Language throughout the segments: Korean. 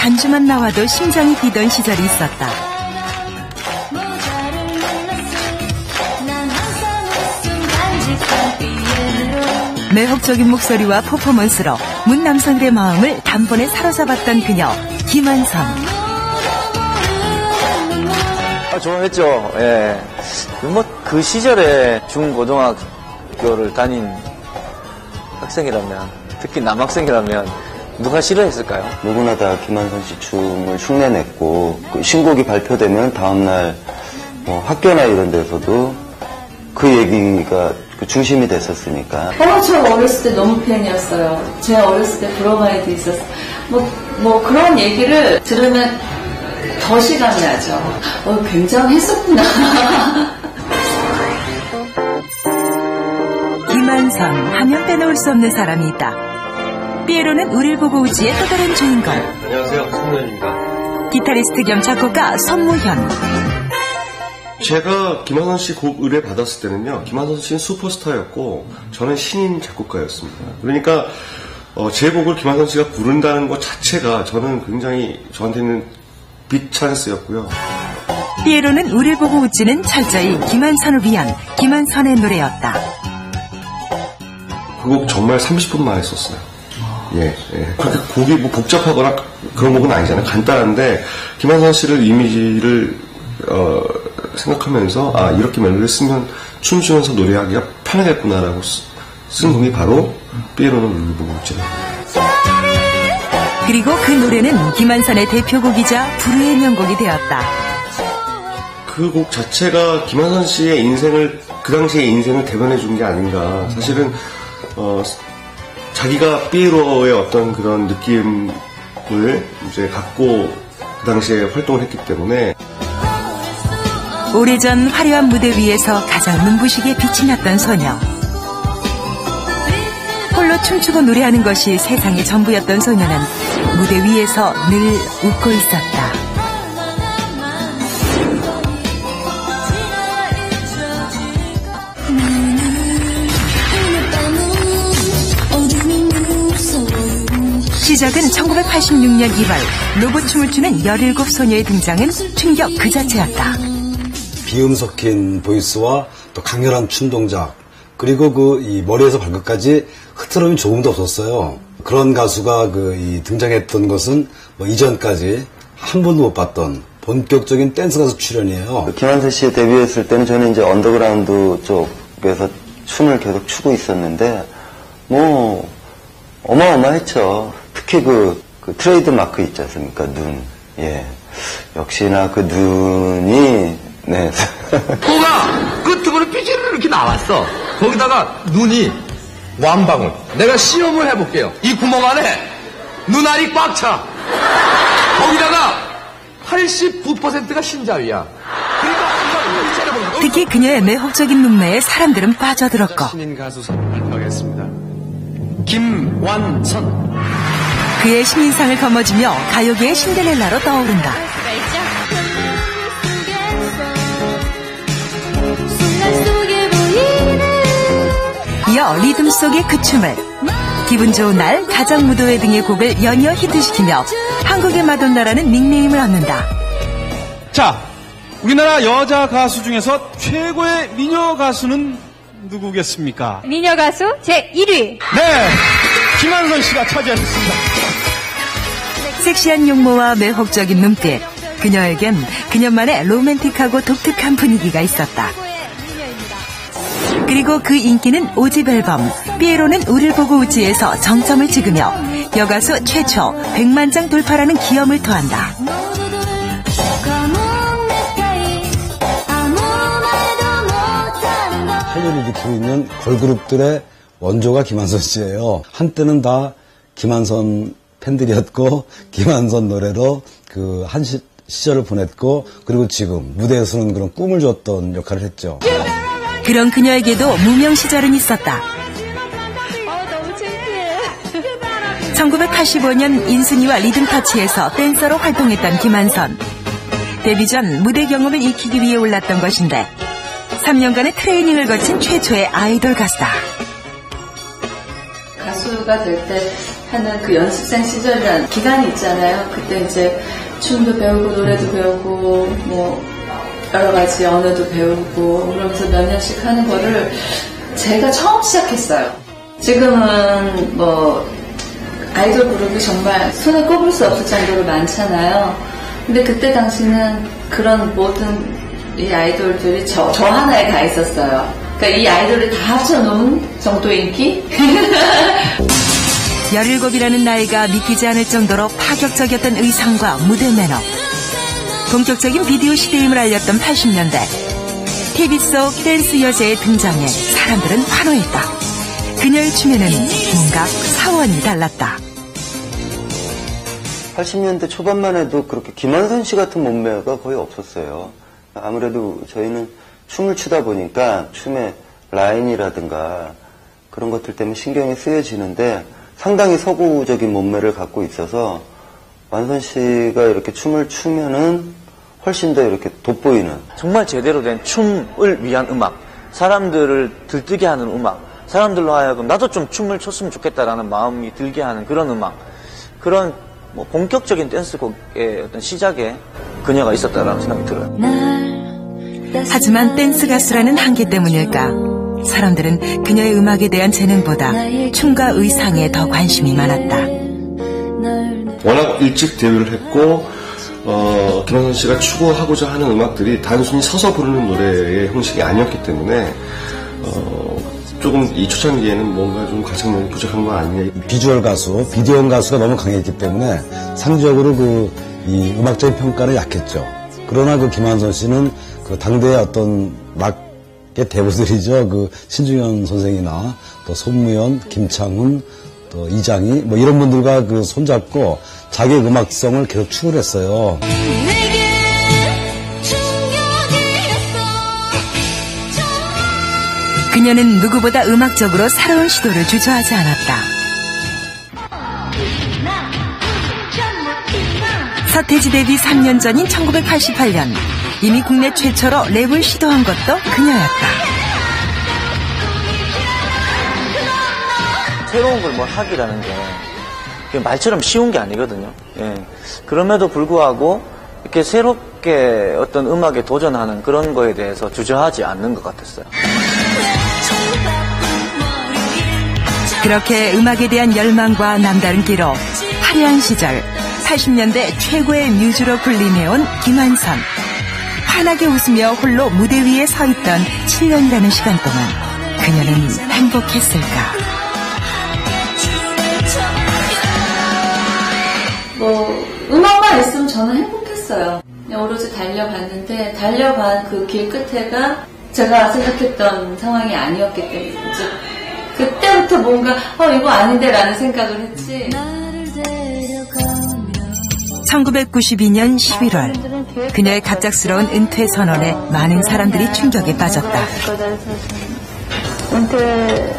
반주만 나와도 심장이 뛰던 시절이 있었다. 매혹적인 목소리와 퍼포먼스로 문 남성들의 마음을 단번에 사로잡았던 그녀, 김한선. 좋아했죠. 예. 그 시절에 중고등학교를 다닌 학생이라면, 특히 남학생이라면 누가 싫어했을까요? 누구나 다 김한선 씨 춤을 흉내냈고, 그 신곡이 발표되면 다음날 학교나 이런 데서도 그 얘기가 그 중심이 됐었으니까. 저 어렸을 때 너무 팬이었어요. 제 어렸을 때 브로마이드 있었어요. 그런 얘기를 들으면 더 실감이 나죠. 굉장했었구나. 김한선 하면 빼놓을 수 없는 사람이 있다. 피에로는 우릴 보고 우지의 또 다른 주인공. 안녕하세요, 손무현입니다. 기타리스트 겸 작곡가 손무현. 제가 김한선 씨 곡 의뢰 받았을 때는요, 김한선 씨는 슈퍼스타였고 저는 신인 작곡가였습니다. 그러니까 제 곡을 김한선 씨가 부른다는 것 자체가 저한테는 빅 찬스였고요. 피에로는 우릴 보고 웃지는 철저히 김한선을 위한 김한선의 노래였다. 그 곡 정말 30분만 했었어요. 예. 그렇게 곡이 복잡하거나 그런 곡은 아니잖아요. 간단한데 김한선 씨를 이미지를 생각하면서 이렇게 멜로디를 쓰면 춤추면서 노래하기가 편하겠구나라고 쓴 곡이 바로 피에로는 우릴 보고 웃지는. 그리고 그 노래는 김한선의 대표곡이자 불후의 명곡이 되었다. 그 곡 자체가 김한선 씨의 인생을, 그 당시의 인생을 대변해 준 게 아닌가. 사실은 자기가 피에로의 어떤 그런 느낌을 이제 갖고 그 당시에 활동을 했기 때문에. 오래전 화려한 무대 위에서 가장 눈부시게 빛이 났던 소녀. 홀로 춤추고 노래하는 것이 세상의 전부였던 소녀는 무대 위에서 늘 웃고 있었다. 시작은 1986년 2월 로봇춤을 추는 17소녀의 등장은 충격 그 자체였다. 비음 섞인 보이스와 또 강렬한 춤 동작, 그리고 이 머리에서 발끝까지 흐트러짐이 조금도 없었어요. 그런 가수가 등장했던 것은 이전까지 한 번도 못 봤던 본격적인 댄스 가수 출연이에요. 김한선 씨 데뷔했을 때는 저는 이제 언더그라운드 쪽에서 춤을 계속 추고 있었는데 어마어마했죠. 특히 그 트레이드 마크 있지 않습니까? 눈. 예. 역시나 그 눈이 네. 코가 끝으로 삐지르르 이렇게 나왔어. 거기다가 눈이 완방울. 내가 시험을 해볼게요. 이 구멍 안에 눈알이 꽉 차. 거기다가 89%가 신자위야. 그러니까 특히 그녀의 매혹적인 눈매에 사람들은 빠져들었고. 신인 가수 발표하겠습니다. 김완선. 그의 신인상을 거머쥐며 가요계의 신데렐라로 떠오른다. 이어 리듬 속의 그 춤을 기분 좋은 날, 가정 무도회 등의 곡을 연이어 히트시키며 한국의 마돈나라는 닉네임을 얻는다. 자, 우리나라 여자 가수 중에서 최고의 미녀 가수는 누구겠습니까? 미녀 가수 제1위. 네, 김한선 씨가 차지하셨습니다. 섹시한 용모와 매혹적인 눈빛, 그녀에겐 그녀만의 로맨틱하고 독특한 분위기가 있었다. 그리고 그 인기는 5집 앨범 피에로는 우릴 보고 웃지에서 정점을 찍으며 여가수 최초 100만 장 돌파라는 기염을 토한다. 한류를 일으키고 있는 걸그룹들의 원조가 김한선 씨예요. 한때는 다 김한선 팬들이었고 김한선 노래로 한 시절을 보냈고, 그리고 지금 무대에서는 그런 꿈을 줬던 역할을 했죠. 그런 그녀에게도 무명 시절은 있었다. 너무 창피해. 1985년 인순이와 리듬터치에서 댄서로 활동했던 김한선. 데뷔 전 무대 경험을 익히기 위해 올랐던 것인데 3년간의 트레이닝을 거친 최초의 아이돌 가수다. 가수가 될 때 하는 그 연습생 시절이라는 기간이 있잖아요. 그때 이제 춤도 배우고 노래도 배우고 뭐 여러 가지 언어도 배우고 그러면서 몇 년씩 하는 거를 제가 처음 시작했어요. 지금은 뭐 아이돌 그룹이 정말 손에 꼽을 수 없을 정도로 많잖아요. 근데 그때 당시는 그런 모든 이 아이돌들이 저 하나에 다 있었어요. 그러니까 이 아이돌을 다 합쳐놓은 정도의 인기? 17이라는 나이가 믿기지 않을 정도로 파격적이었던 의상과 무대 매너. 본격적인 비디오 시대임을 알렸던 80년대. TV 속 댄스 여제의 등장에 사람들은 환호했다. 그녀의 춤에는 뭔가 사원이 달랐다. 80년대 초반만 해도 그렇게 김한선 씨 같은 몸매가 거의 없었어요. 아무래도 저희는 춤을 추다 보니까 춤의 라인이라든가 그런 것들 때문에 신경이 쓰여지는데 상당히 서구적인 몸매를 갖고 있어서 완선 씨가 이렇게 춤을 추면은 훨씬 더 이렇게 돋보이는 정말 제대로 된 춤을 위한 음악, 사람들을 들뜨게 하는 음악, 사람들로 하여금 나도 좀 춤을 췄으면 좋겠다라는 마음이 들게 하는 그런 음악, 그런 뭐 본격적인 댄스곡의 어떤 시작에 그녀가 있었다라는 생각이 들어요. 하지만 댄스 가수라는 한계 때문일까? 사람들은 그녀의 음악에 대한 재능보다 춤과 의상에 더 관심이 많았다. 워낙 일찍 데뷔를 했고 김한선 씨가 추구하고자 하는 음악들이 단순히 서서 부르는 노래의 형식이 아니었기 때문에 조금 이 초창기에는 뭔가 좀 가창력이 부족한 거 아니냐. 비주얼 가수, 비디오 가수가 너무 강했기 때문에 상대적으로 이 음악적인 평가는 약했죠. 그러나 그 김한선 씨는 그 당대의 어떤 락의 대부들이죠. 그 신중현 선생이나 또 손무연, 김창훈, 또 이장희 뭐 이런 분들과 그 손잡고 자기의 음악성을 계속 추구했어요. 그녀는 누구보다 음악적으로 새로운 시도를 주저하지 않았다. 서태지 데뷔 3년 전인 1988년 이미 국내 최초로 랩을 시도한 것도 그녀였다. 새로운 걸 뭐 하기라는 게 말처럼 쉬운 게 아니거든요. 예. 그럼에도 불구하고 이렇게 새롭게 어떤 음악에 도전하는 그런 거에 대해서 주저하지 않는 것 같았어요. 그렇게 음악에 대한 열망과 남다른 끼로 화려한 시절 80년대 최고의 뮤즈로 불림해온 김한선. 환하게 웃으며 홀로 무대 위에 서 있던 7년이라는 시간 동안 그녀는 행복했을까? 뭐 음악만 있으면 저는 행복했어요. 그냥 오로지 달려갔는데 달려간 그 길 끝에가 제가 생각했던 상황이 아니었기 때문에 이제 그때부터 뭔가 이거 아닌데 라는 생각을 했지. 1992년 11월 그녀의 갑작스러운 은퇴 선언에 많은 사람들이 충격에 빠졌다. 은퇴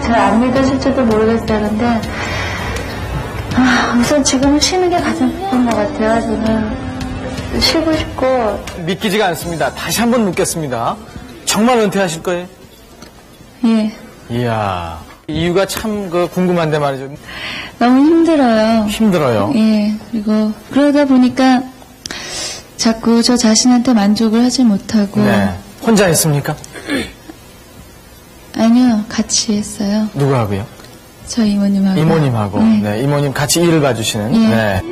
잘 안 믿어질지도 모르겠어요. 근데 우선 지금은 쉬는 게 가장 좋은 것 같아요. 저는 쉬고 싶고. 믿기지가 않습니다. 다시 한번 묻겠습니다. 정말 은퇴하실 거예요? 예. 이야, 이유가 참 궁금한데 말이죠. 너무 힘들어요. 힘들어요? 예. 그리고 그러다 보니까 자꾸 저 자신한테 만족을 하지 못하고. 네. 혼자 했습니까? 아니요, 같이 했어요. 누구하고요? 저 이모님하고. 이모님하고. 네. 이모님 같이 일을 봐주시는. 예. 네.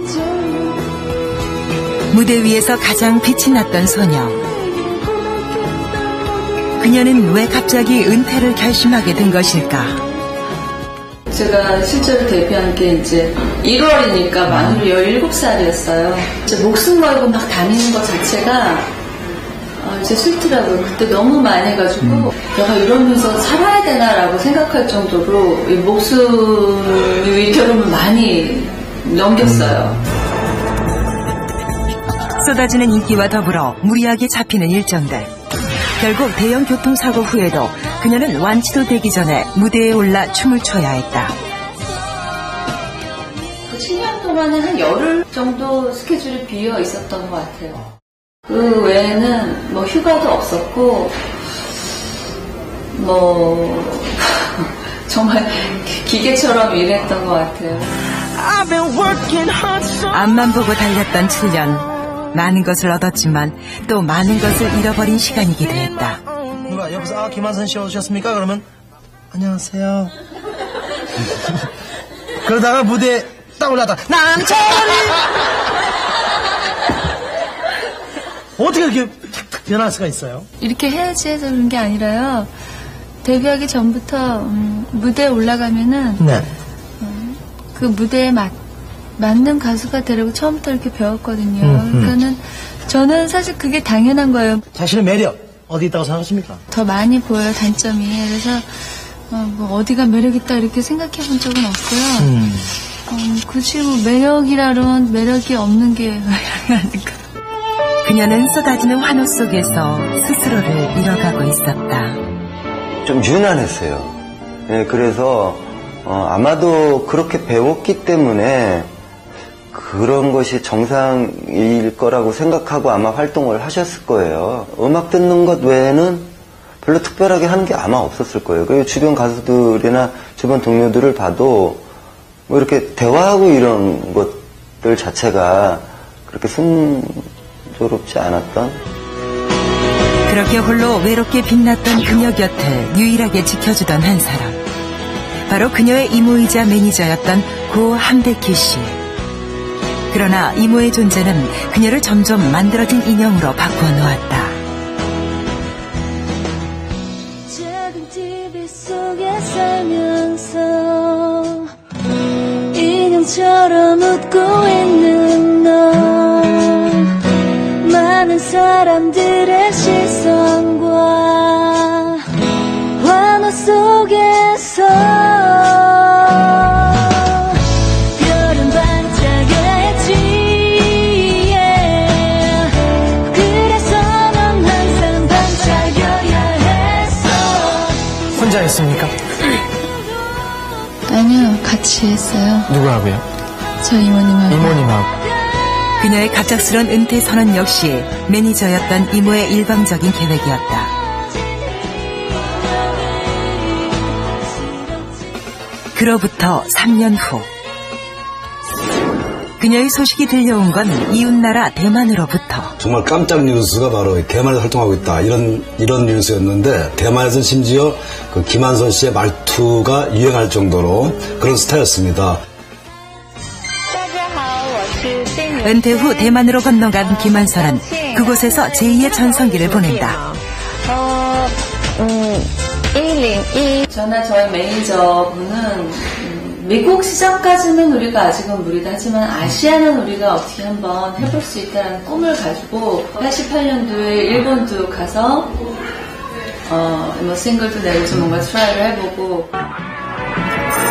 무대 위에서 가장 빛이 났던 소녀. 그녀는 왜 갑자기 은퇴를 결심하게 된 것일까? 제가 실제로 데뷔한 게 이제 1월이니까 만으로 17살이었어요. 이제 목숨 걸고 막 다니는 것 자체가 이제 싫더라고요. 그때 너무 많이 해가지고 내가 이러면서 살아야 되나라고 생각할 정도로 이 목숨 위태로움을 많이 넘겼어요. 쏟아지는 인기와 더불어 무리하게 잡히는 일정들. 결국 대형 교통사고 후에도 그녀는 완치도 되기 전에 무대에 올라 춤을 춰야 했다. 그 7년 동안에 한 열흘 정도 스케줄이 비어 있었던 것 같아요. 그 외에는 뭐 휴가도 없었고 뭐 정말 기계처럼 일했던 것 같아요. 앞만 보고 달렸던 7년. 많은 것을 얻었지만 또 많은 것을 잃어버린 시간이기도 했다. 누가 여기서 김한선 씨 오셨습니까? 그러면 안녕하세요. 그러다가 무대에 딱 올라다 남철이 어떻게 이렇게 탁탁 변할 수가 있어요? 이렇게 해야지 해서 그런 게 아니라요. 데뷔하기 전부터 무대에 올라가면은 네. 그 무대에 맞는 가수가 되려고 처음부터 이렇게 배웠거든요. 그러니까는 저는 사실 그게 당연한 거예요. 자신의 매력 어디 있다고 생각하십니까? 더 많이 보여요, 단점이. 그래서 뭐 어디가 매력 있다 이렇게 생각해 본 적은 없고요. 굳이 뭐 매력이라론 매력이 없는 게 매력이 아닐까. 그녀는 쏟아지는 환호 속에서 스스로를 잃어가고 있었다. 좀 유난했어요. 네, 그래서 아마도 그렇게 배웠기 때문에 그런 것이 정상일 거라고 생각하고 아마 활동을 하셨을 거예요. 음악 듣는 것 외에는 별로 특별하게 하는 게 아마 없었을 거예요. 그리고 주변 가수들이나 주변 동료들을 봐도 뭐 이렇게 대화하고 이런 것들 자체가 그렇게 순조롭지 않았던. 그렇게 홀로 외롭게 빛났던 그녀 곁을 유일하게 지켜주던 한 사람. 바로 그녀의 이모이자 매니저였던 고 함대키 씨. 그러나 이모의 존재는 그녀를 점점 만들어진 인형으로 바꾸어 놓았다. 작은 TV 속에 살면서 인형처럼 웃고 있는 너, 많은 사람들의 시선과 환호 속에서 별은 반짝여야지, 그래서 넌 항상 반짝여야 했어. 혼자 했습니까? 아니요, 같이 했어요. 누구하고요? 저 이모님하고. 이모님하고. 그녀의 갑작스런 은퇴 선언 역시 매니저였던 이모의 일방적인 계획이었다. 그로부터 3년 후 그녀의 소식이 들려온 건 이웃나라 대만으로부터. 정말 깜짝 뉴스가 바로 대만에서 활동하고 있다 이런 뉴스였는데, 대만에서는 심지어 그 김한선 씨의 말투가 유행할 정도로 그런 스타였습니다. 은퇴 후 대만으로 건너간 김한선은 그곳에서 제2의 전성기를 보낸다. 저나 저희 매니저분은 미국 시장까지는 우리가 아직은 무리다 하지만 아시아는 우리가 어떻게 한번 해볼 수 있다는 꿈을 가지고 88년도에 일본도 가서 뭐 싱글도 내고 뭔가 트라이를 해보고.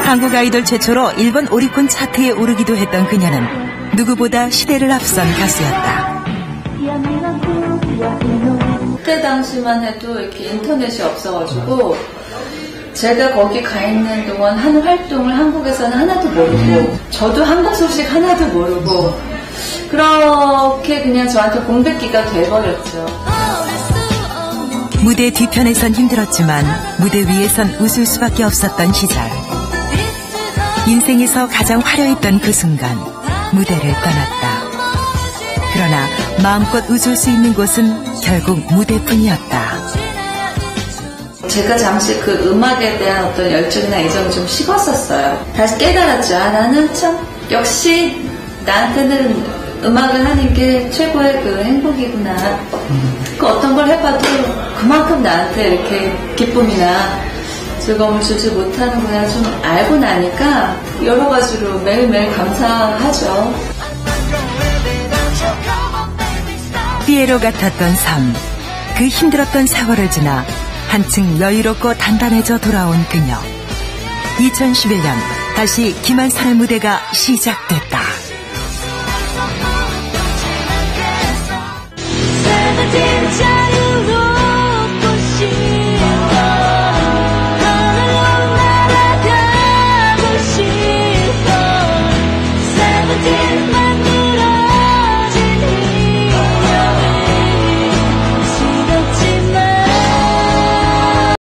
한국 아이돌 최초로 일본 오리콘 차트에 오르기도 했던 그녀는 누구보다 시대를 앞선 가수였다. 그때 당시만 해도 이렇게 인터넷이 없어가지고 제가 거기 가 있는 동안 하는 활동을 한국에서는 하나도 모르고 저도 한국 소식 하나도 모르고 그렇게 그냥 저한테 공백기가 돼버렸죠. 무대 뒤편에선 힘들었지만 무대 위에선 웃을 수밖에 없었던 시절. 인생에서 가장 화려했던 그 순간 무대를 떠났다. 그러나 마음껏 웃을 수 있는 곳은 결국 무대뿐이었다. 제가 잠시 그 음악에 대한 어떤 열정이나 애정이 좀 식었었어요. 다시 깨달았죠. 나는 참 역시 나한테는 음악을 하는 게 최고의 그 행복이구나. 그 어떤 걸 해봐도 그만큼 나한테 이렇게 기쁨이나 즐거움을 주지 못하는구나 좀 알고 나니까 여러 가지로 매일매일 감사하죠. 피에로 같았던 삶, 그 힘들었던 세월을 지나 한층 여유롭고 단단해져 돌아온 그녀. 2011년 다시 김한선의 무대가 시작됐다. 세븐틴